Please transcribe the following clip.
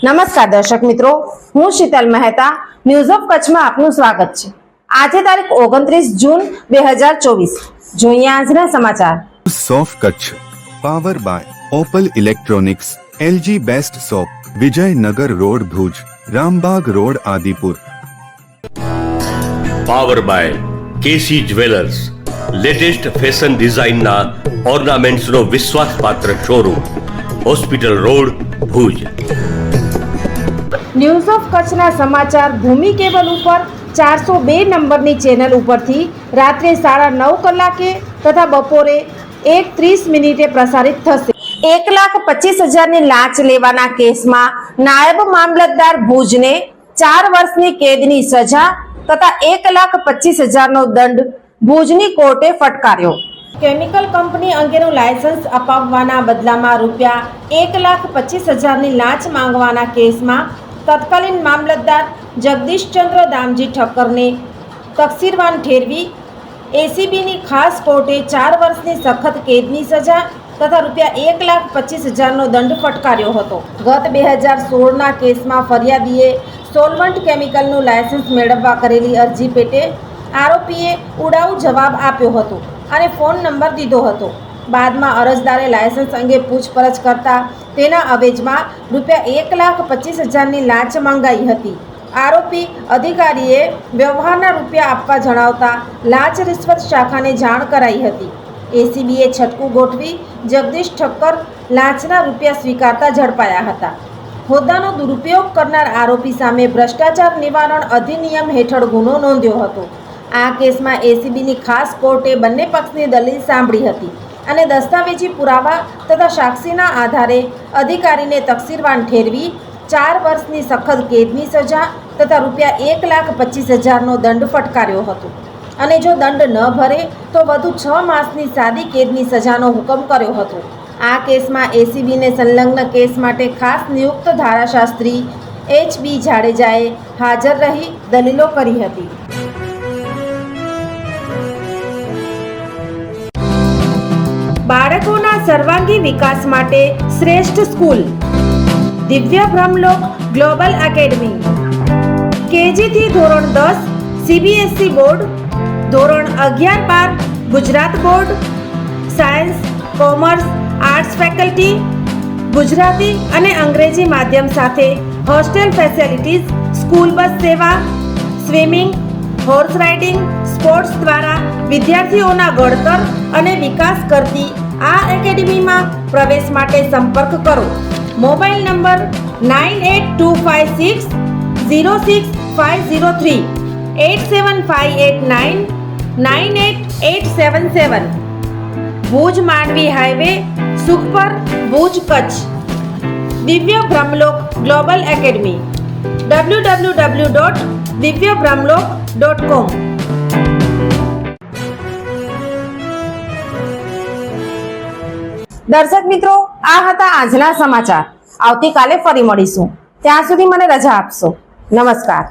નમસ્કાર દર્શક મિત્રો, હું શીતલ મહેતા ન્યૂઝ ઓફ કચ્છમાં આપનું સ્વાગત છે। આજે તારીખ 29 જૂન 2024। જોઈએ આજના સમાચાર। સોફ Kutch power by Opal Electronics, LG best shop, Vijaynagar road Bhuj, Rambagh road Adipur. Power by KC jewellers, latest fashion ડિઝાઇનના ઓર્નામેન્ટ્સનો વિશ્વાસપાત્ર showroom, hospital road Bhuj. News of કચ્છના સમાચાર ભૂમિ કેબલ ઉપર 402 નંબરની ચેનલ ઉપરથી રાત્રે 9:30 કલાકે તથા બપોરે 1:30 પ્રસારિત થશે। 1,25,000ની લાંચ લેવાના કેસમાં નાયબ મામલતદાર ભુજને 4 વર્ષની કેદની સજા તથા 1,25,000નો દંડ ભુજની કોર્ટે ફટકાર્યો। કેમિકલ કંપની અંગેનું લાયસન્સ અપાવવાના બદલામાં રૂપિયા 1,25,000ની લાંચ માંગવાના કેસમાં તત્કાલીન મામલતદાર જગદીશચંદ્ર દામજી ઠક્કરને તકસીરવાન ઠેરવી એસીબીની ખાસ કોર્ટે 4 વર્ષની સખત કેદની સજા તથા રૂપિયા 1,25,000નો દંડ ફટકાર્યો હતો। ગત 2016ના કેસમાં ફરિયાદીએ સોલવન્ટ કેમિકલનું લાયસન્સ મેળવવા કરેલી અરજી પેટે આરોપીએ ઉડાઉ જવાબ આપ્યો હતો અને ફોન નંબર દીધો હતો। બાદમાં અરજદારે લાયસન્સ અંગે પૂછપરછ કરતા તેના અવેજમાં રૂપિયા 1,25,000ની લાંચ મંગાઈ હતી। આરોપી અધિકારીએ વ્યવહારના રૂપિયા આપવા જણાવતા લાંચ રિશ્વત શાખાને જાણ કરાઈ હતી। એસીબીએ છટકું ગોઠવી જગદીશ ઠક્કર લાંચના રૂપિયા સ્વીકારતા ઝડપાયા હતા। હોદ્દાનો દુરુપયોગ કરનાર આરોપી સામે ભ્રષ્ટાચાર નિવારણ અધિનિયમ હેઠળ ગુનો નોંધ્યો હતો। આ કેસમાં એસીબીની ખાસ કોર્ટે બંને પક્ષની દલીલ સાંભળી હતી અને દસ્તાવેજી પુરાવા તથા સાક્ષીના આધારે અધિકારીને તકસીરવાન ઠેરવી 4 વર્ષની સખત કેદની સજા તથા રૂપિયા 1,25,000નો દંડ ફટકાર્યો હતો અને જો દંડ ન ભરે તો વધુ 6 માસની સાદી કેદની સજાનો હુકમ કર્યો હતો। આ કેસમાં એસીબીને સંલગ્ન કેસ માટે ખાસ નિયુક્ત ધારાશાસ્ત્રી HB જાડેજાએ હાજર રહી દલીલો કરી હતી। બાળકોના સર્વાંગી વિકાસ માટે શ્રેષ્ઠ સ્કૂલ દિવ્ય બ્રહ્મલોક ગ્લોબલ એકેડમી। કેજી થી ધોરણ 10 CBSE બોર્ડ, ધોરણ 11-12 Gujarat board, science, commerce, arts faculty, Gujarati અને અંગ્રેજી માધ્યમ સાથે હોસ્ટેલ ફેસિલિટીઝ, સ્કૂલ બસ સેવા, સ્વિમિંગ, હોર્સ રાઇડિંગ, સ્પોર્ટ્સ દ્વારા વિદ્યાર્થીઓના ઘડતર અને વિકાસ કરતી આ એકેડમીમાં પ્રવેશ માટે સંપર્ક કરો। Mobile number 9825606503 875899887 Bhuj Mandvi highway, Sukhpar, Bhuj, Kutch. દિવ્ય બ્રહ્મલોક ગ્લોબલ એકેડમી www.divyabrahmlok.com। દર્શક મિત્રો, આ હતા આજના સમાચાર। આવતીકાલે ફરી મળીશું, ત્યાં સુધી મને રજા આપશો। નમસ્કાર।